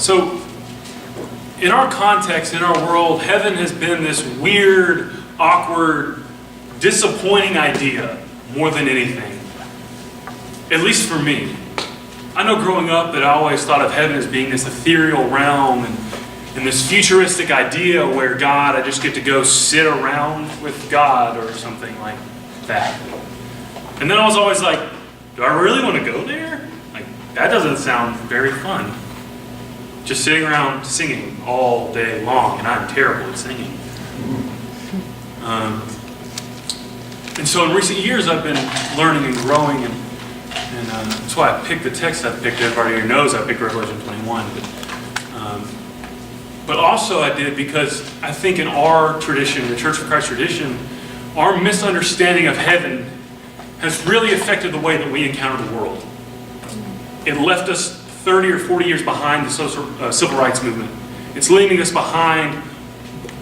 So, in our context, in our world, heaven has been this weird, awkward, disappointing idea more than anything. At least for me. I know growing up that I always thought of heaven as being this ethereal realm and this futuristic idea where I just get to go sit around with God or something like that. And then I was always like, do I really want to go there? Like, that doesn't sound very fun. Just sitting around singing all day long, and I'm terrible at singing. And so in recent years I've been learning and growing, and that's why I picked the text I picked. Everybody here knows I picked Revelation 21. But also I did because I think in our tradition, the Church of Christ tradition, our misunderstanding of heaven has really affected the way that we encounter the world. It left us 30 or 40 years behind the civil rights movement. It's leaving us behind.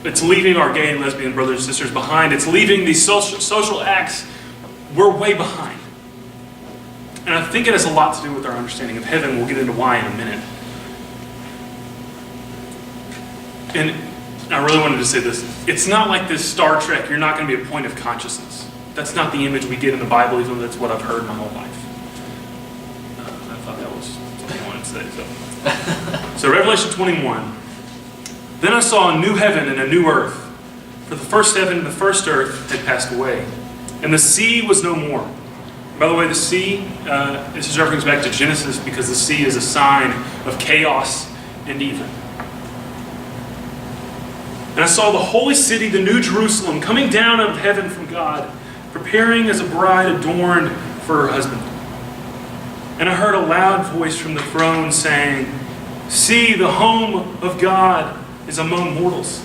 It's leaving our gay and lesbian brothers and sisters behind. It's leaving these social acts. We're way behind. And I think it has a lot to do with our understanding of heaven. We'll get into why in a minute. And I really wanted to say this. It's not like this Star Trek, you're not going to be a point of consciousness. That's not the image we get in the Bible, even though that's what I've heard my whole life. I thought that was something I wanted to say. So Revelation 21. Then I saw a new heaven and a new earth. For the first heaven and the first earth had passed away, and the sea was no more. By the way, the sea, this is reference back to Genesis because the sea is a sign of chaos and evil. And I saw the holy city, the new Jerusalem, coming down out of heaven from God, preparing as a bride adorned for her husband. And I heard a loud voice from the throne saying, "See, the home of God is among mortals.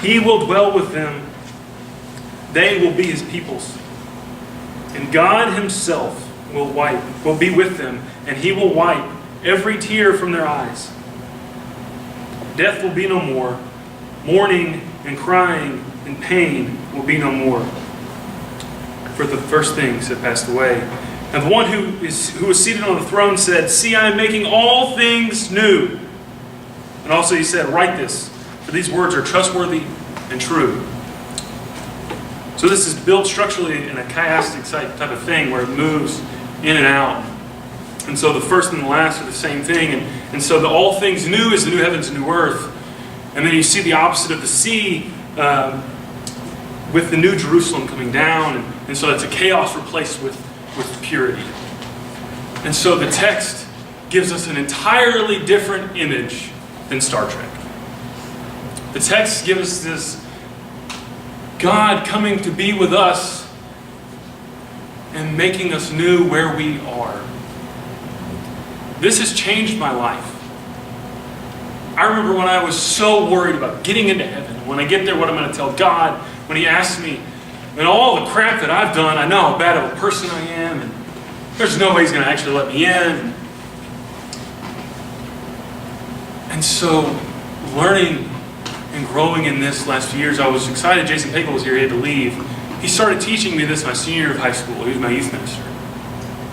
He will dwell with them. They will be his peoples. And God himself will be with them, and he will wipe every tear from their eyes. Death will be no more. Mourning and crying and pain will be no more. For the first things have passed away." And the one who was seated on the throne said, "See, I am making all things new." And also he said, "Write this, for these words are trustworthy and true." So this is built structurally in a chiastic type of thing where it moves in and out. And so the first and the last are the same thing. And so the all things new is the new heavens and new earth. And then you see the opposite of the sea with the new Jerusalem coming down. And so it's a chaos replaced with purity. And so the text gives us an entirely different image than Star Trek. The text gives us this God coming to be with us and making us new where we are. This has changed my life. I remember when I was so worried about getting into heaven. When I get there, what I'm going to tell God. When he asks me, and all the crap that I've done, I know how bad of a person I am, and there's no way he's going to actually let me in. And so, learning and growing in this last few years, I was excited. Jason Pagel was here, he had to leave. He started teaching me this my senior year of high school. He was my youth minister.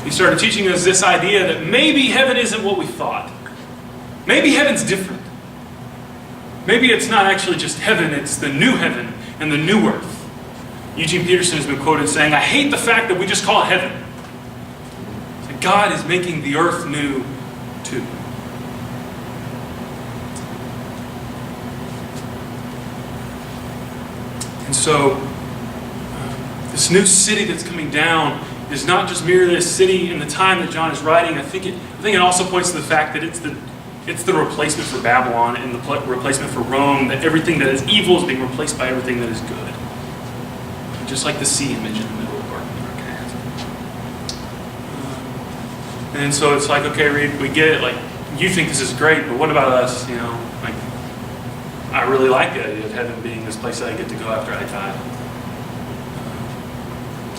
He started teaching us this idea that maybe heaven isn't what we thought. Maybe heaven's different. Maybe it's not actually just heaven, it's the new heaven and the new earth. Eugene Peterson has been quoted saying, "I hate the fact that we just call it heaven. That God is making the earth new too." And so, this new city that's coming down is not just merely a city in the time that John is writing. I think it also points to the fact that it's the replacement for Babylon and the replacement for Rome, that everything that is evil is being replaced by everything that is good. Just like the sea image in the middle of our cast. And so it's like, okay, Reid, we get it. Like, you think this is great, but what about us? You know, like, I really like the idea of heaven being this place that I get to go after I die.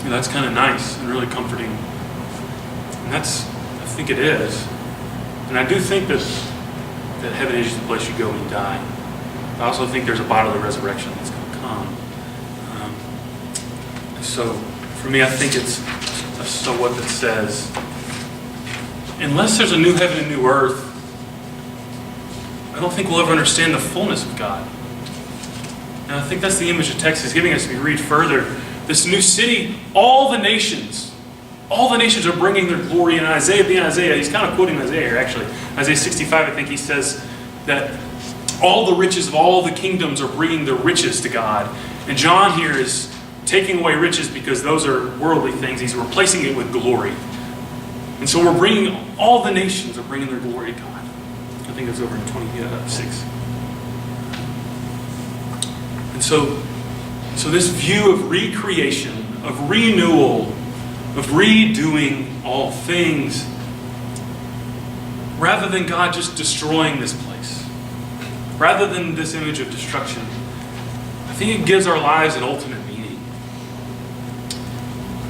That's kind of nice and really comforting. And I think it is. And I do think that heaven is the place you go when you die. I also think there's a bodily resurrection that's going to come. So for me, I think it's so what that says. Unless there's a new heaven and new earth, don't think we'll ever understand the fullness of God. And I think that's the image the text is giving us. If we read further, this new city, all the nations are bringing their glory. And Isaiah, he's kind of quoting Isaiah here, actually. Isaiah 65, I think he says that all the riches of all the kingdoms are bringing their riches to God. And John here is taking away riches because those are worldly things. He's replacing it with glory. And so we're bringing, all the nations are bringing their glory to God. I think it's over in 26. And so this view of recreation, of renewal, of redoing all things, rather than God just destroying this place, rather than this image of destruction, I think it gives our lives an ultimate meaning.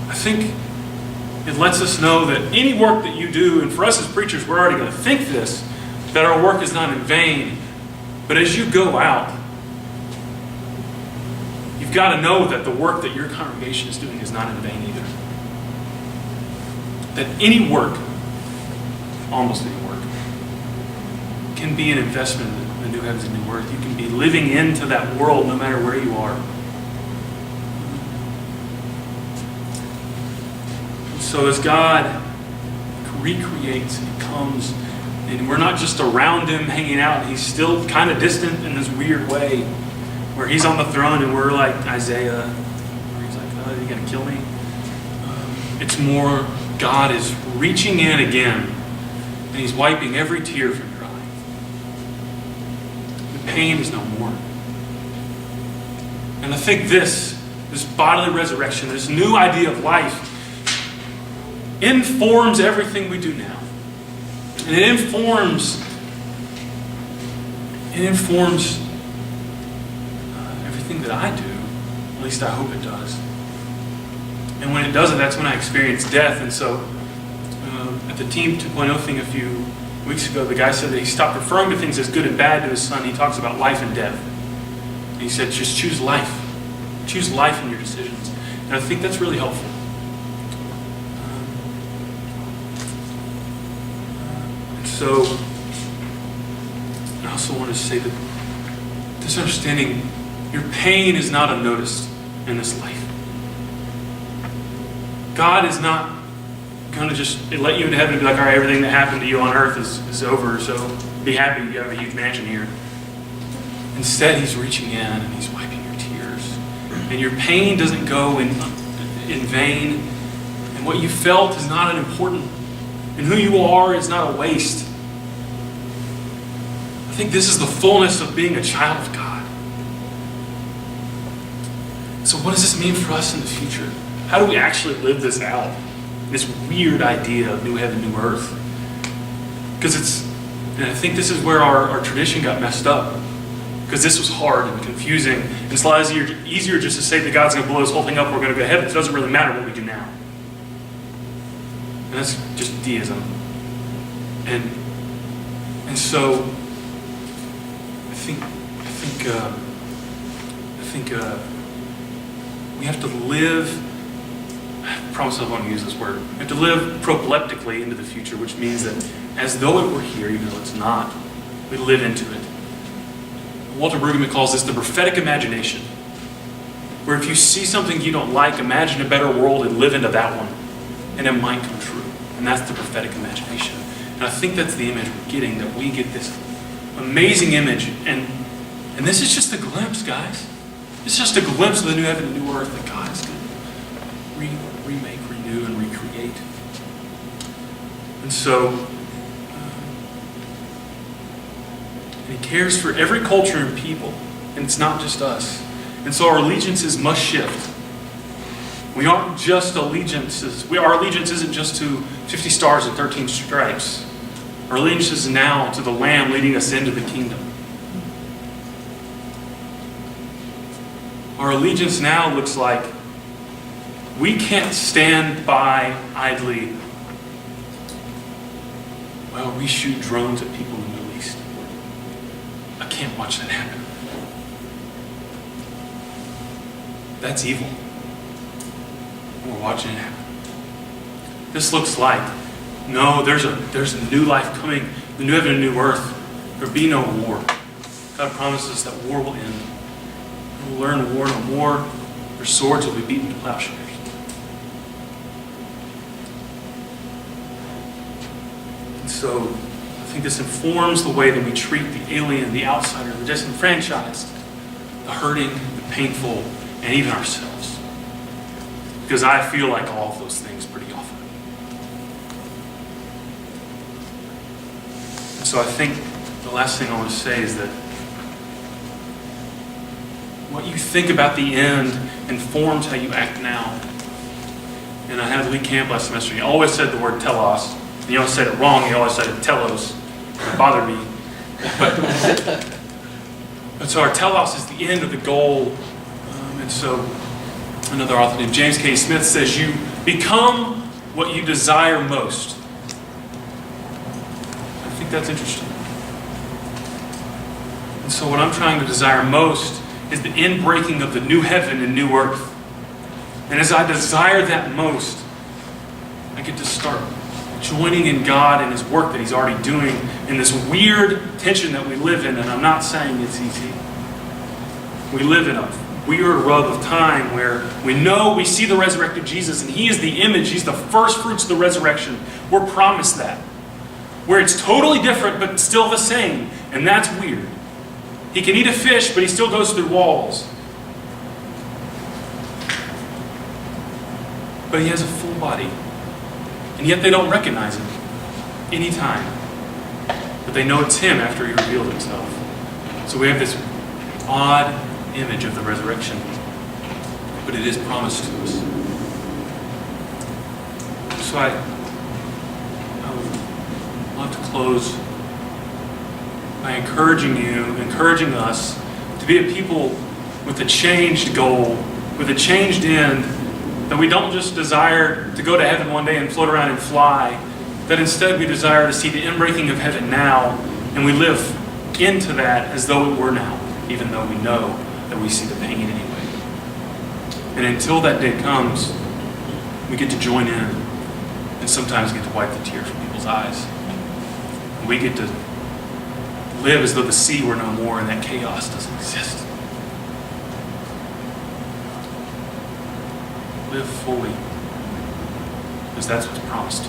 I think it lets us know that any work that you do, and for us as preachers, we're already going to think this, that our work is not in vain. But as you go out, you've got to know that the work that your congregation is doing is not in vain either. That any work, almost any work, can be an investment in the new heavens and new earth. You can be living into that world no matter where you are. So as God recreates, He comes, and we're not just around Him hanging out. He's still kind of distant in this weird way, where He's on the throne and we're like Isaiah, where He's like, "Oh, are you going to kill me?" It's more, God is reaching in again, and He's wiping every tear from your eye. The pain is no more. And I think this bodily resurrection, this new idea of life, informs everything we do now. And it informs everything that I do. At least I hope it does. And when it doesn't, that's when I experience death. And so at the Team 2.0 thing a few weeks ago, the guy said that he stopped referring to things as good and bad to his son. He talks about life and death. And he said, just choose life. Choose life in your decisions. And I think that's really helpful. So, I also want to say that this understanding, your pain is not unnoticed in this life. God is not going to just let you into heaven and be like, all right, everything that happened to you on earth is over, so be happy you have a huge mansion here. Instead, He's reaching in and He's wiping your tears. And your pain doesn't go in vain. And what you felt is not unimportant. And who you are is not a waste. I think this is the fullness of being a child of God. So what does this mean for us in the future? How do we actually live this out? This weird idea of new heaven, new earth. Because and I think this is where our tradition got messed up. Because this was hard and confusing. And it's a lot easier just to say that God's going to blow this whole thing up, we're going to go to heaven. It doesn't really matter what we do now. And that's just deism. And so I think we have to live. I promise I won't use this word. We have to live proleptically into the future, which means that as though it were here, even though it's not, we live into it. Walter Brueggemann calls this the prophetic imagination, where if you see something you don't like, imagine a better world and live into that one, and it might come true. And that's the prophetic imagination. And I think that's the image we're getting, that we get this amazing image. And this is just a glimpse, guys. It's just a glimpse of the new heaven and new earth that God is going to remake, renew, and recreate. And so, and He cares for every culture and people. And it's not just us. And so our allegiances must shift. We aren't just allegiances. Our allegiance isn't just to 50 stars and 13 stripes. Our allegiance is now to the Lamb leading us into the kingdom. Our allegiance now looks like we can't stand by idly while we shoot drones at people in the Middle East. I can't watch that happen. That's evil. We're watching it happen. This looks like, no, there's a new life coming, the new heaven and new earth. there will be no war. God promises that war will end. We'll learn war no more. Their swords will be beaten to plowshares. And so I think this informs the way that we treat the alien, the outsider, the disenfranchised, the hurting, the painful, and even ourselves. Because I feel like all of those things pretty often. And so I think the last thing I want to say is that what you think about the end informs how you act now. And I had a lead camp last semester, and he always said the word telos. And he always said it wrong, he always said it telos. It bothered me. But so our telos is the end of the goal. And so another author named James K. Smith says, you become what you desire most. I think that's interesting. And so what I'm trying to desire most is the inbreaking of the new heaven and new earth. And as I desire that most, I get to start joining in God and His work that He's already doing in this weird tension that we live in. And I'm not saying it's easy. We live in a weird rub of time where we see the resurrected Jesus, and He is the image. He's the first fruits of the resurrection. We're promised that. Where it's totally different, but still the same. And that's weird. He can eat a fish, but He still goes through walls. But He has a full body. And yet they don't recognize Him anytime. But they know it's Him after He revealed Himself. So we have this odd image of the resurrection. But it is promised to us. So I would love to close by encouraging us to be a people with a changed goal, with a changed end, that we don't just desire to go to heaven one day and float around and fly, that instead we desire to see the inbreaking of heaven now, and we live into that as though it were now, even though we know that we see the pain anyway. And until that day comes, we get to join in, and sometimes get to wipe the tears from people's eyes. And we get to live as though the sea were no more and that chaos doesn't exist. Live fully, because that's what's promised.